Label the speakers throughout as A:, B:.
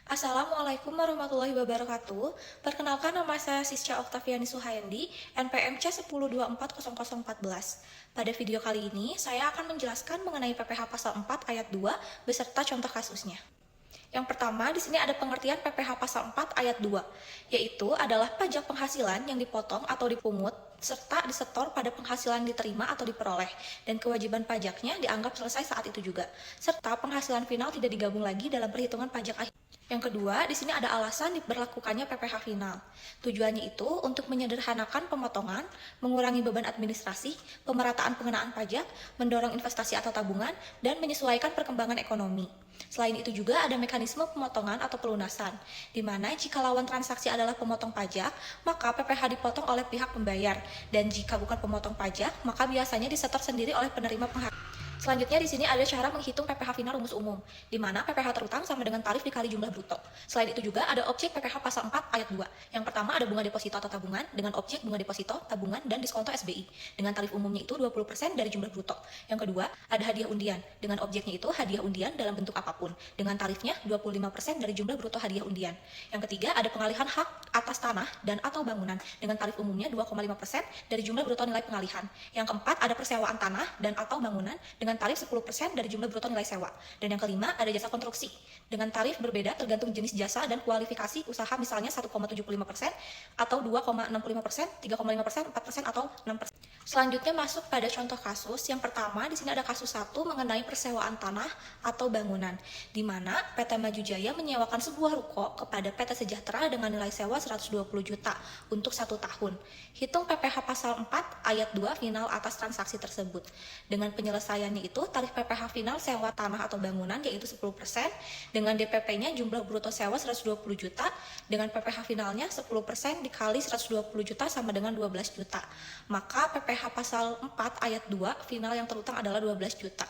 A: Assalamualaikum warahmatullahi wabarakatuh. Perkenalkan, nama saya Sisca Oktaviani Suhaendi, NPM C10240014. Pada video kali ini, saya akan menjelaskan mengenai PPh Pasal 4 Ayat 2 beserta contoh kasusnya. Yang pertama, di sini ada pengertian PPh Pasal 4 Ayat 2, yaitu adalah pajak penghasilan yang dipotong atau dipungut serta disetor pada penghasilan diterima atau diperoleh, dan kewajiban pajaknya dianggap selesai saat itu juga, serta penghasilan final tidak digabung lagi dalam perhitungan pajak akhir. Yang kedua, di sini ada alasan diberlakukannya PPh final. Tujuannya itu untuk menyederhanakan pemotongan, mengurangi beban administrasi, pemerataan pengenaan pajak, mendorong investasi atau tabungan, dan menyesuaikan perkembangan ekonomi. Selain itu juga ada mekanisme pemotongan atau pelunasan, di mana jika lawan transaksi adalah pemotong pajak, maka PPh dipotong oleh pihak pembayar, dan jika bukan pemotong pajak, maka biasanya disetor sendiri oleh penerima penghasilan. Selanjutnya di sini ada cara menghitung PPh final rumus umum, di mana PPh terutang sama dengan tarif dikali jumlah bruto. Selain itu juga ada objek PPh pasal 4 ayat 2. Yang pertama ada bunga deposito atau tabungan dengan objek bunga deposito, tabungan, dan diskonto SBI. Dengan tarif umumnya itu 20% dari jumlah bruto. Yang kedua ada hadiah undian, dengan objeknya itu hadiah undian dalam bentuk apapun. Dengan tarifnya 25% dari jumlah bruto hadiah undian. Yang ketiga ada pengalihan hak atas tanah dan atau bangunan, dengan tarif umumnya 2,5% dari jumlah bruto nilai pengalihan. Yang keempat ada persewaan tanah dan atau bangunan dengan tarif 10% dari jumlah bruto nilai sewa. Dan yang kelima ada jasa konstruksi dengan tarif berbeda tergantung jenis jasa dan kualifikasi usaha, misalnya 1,75% atau 2,65%, 3,5%, 4% atau 6%. Selanjutnya masuk pada contoh kasus. Yang pertama di sini ada kasus 1 mengenai persewaan tanah atau bangunan, di mana PT Maju Jaya menyewakan sebuah ruko kepada PT Sejahtera dengan nilai sewa 120 juta untuk 1 tahun. Hitung PPh pasal 4 ayat 2 final atas transaksi tersebut. Dengan penyelesaiannya itu tarif PPh final sewa tanah atau bangunan yaitu 10%, dengan DPP-nya jumlah bruto sewa 120 juta, dengan PPh finalnya 10% dikali 120 juta sama dengan 12 juta. Maka PPh pasal 4 ayat 2 final yang terutang adalah 12 juta.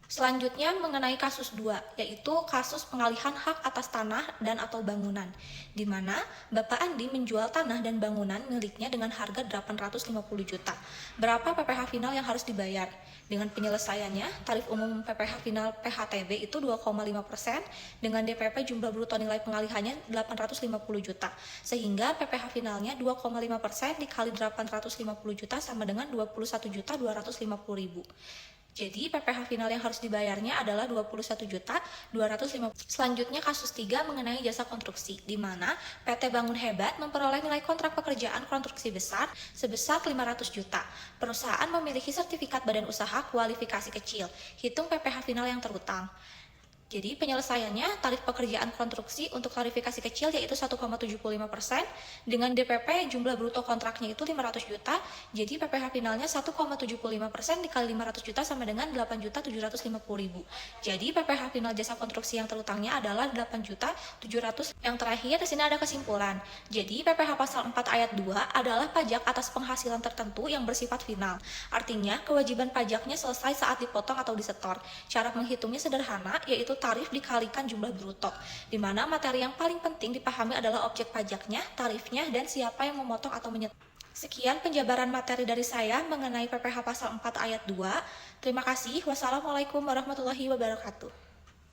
A: Selanjutnya mengenai kasus 2, yaitu kasus pengalihan hak atas tanah dan atau bangunan, di mana Bapak Andi menjual tanah dan bangunan miliknya dengan harga 850 juta. Berapa PPh final yang harus dibayar? Dengan penyelesaiannya, tarif umum PPh final PHTB itu 2,5%, dengan DPP jumlah bruto nilai pengalihannya 850 juta, sehingga PPh finalnya 2,5% dikali 850 juta sama dengan 21.250.000. Jadi PPh final yang harus dibayarnya adalah 21.250.000. Selanjutnya kasus 3 mengenai jasa konstruksi, di mana PT Bangun Hebat memperoleh nilai kontrak pekerjaan konstruksi besar sebesar 500 juta. Perusahaan memiliki sertifikat badan usaha kualifikasi kecil. Hitung PPh final yang terutang. Jadi penyelesaiannya tarif pekerjaan konstruksi untuk klarifikasi kecil yaitu 1,75%, dengan DPP jumlah bruto kontraknya itu 500 juta, jadi PPh finalnya 1,75% dikali 500 juta sama dengan 8.750.000. Jadi PPh final jasa konstruksi yang terutangnya adalah 8.700.000. Yang terakhir di sini ada kesimpulan. Jadi PPh pasal 4 ayat 2 adalah pajak atas penghasilan tertentu yang bersifat final. Artinya kewajiban pajaknya selesai saat dipotong atau disetor. Cara menghitungnya sederhana, yaitu tarif dikalikan jumlah bruto, di mana materi yang paling penting dipahami adalah objek pajaknya, tarifnya, dan siapa yang memotong atau menyetor. Sekian penjabaran materi dari saya mengenai PPh pasal 4 ayat 2. Terima kasih. Wassalamualaikum warahmatullahi wabarakatuh.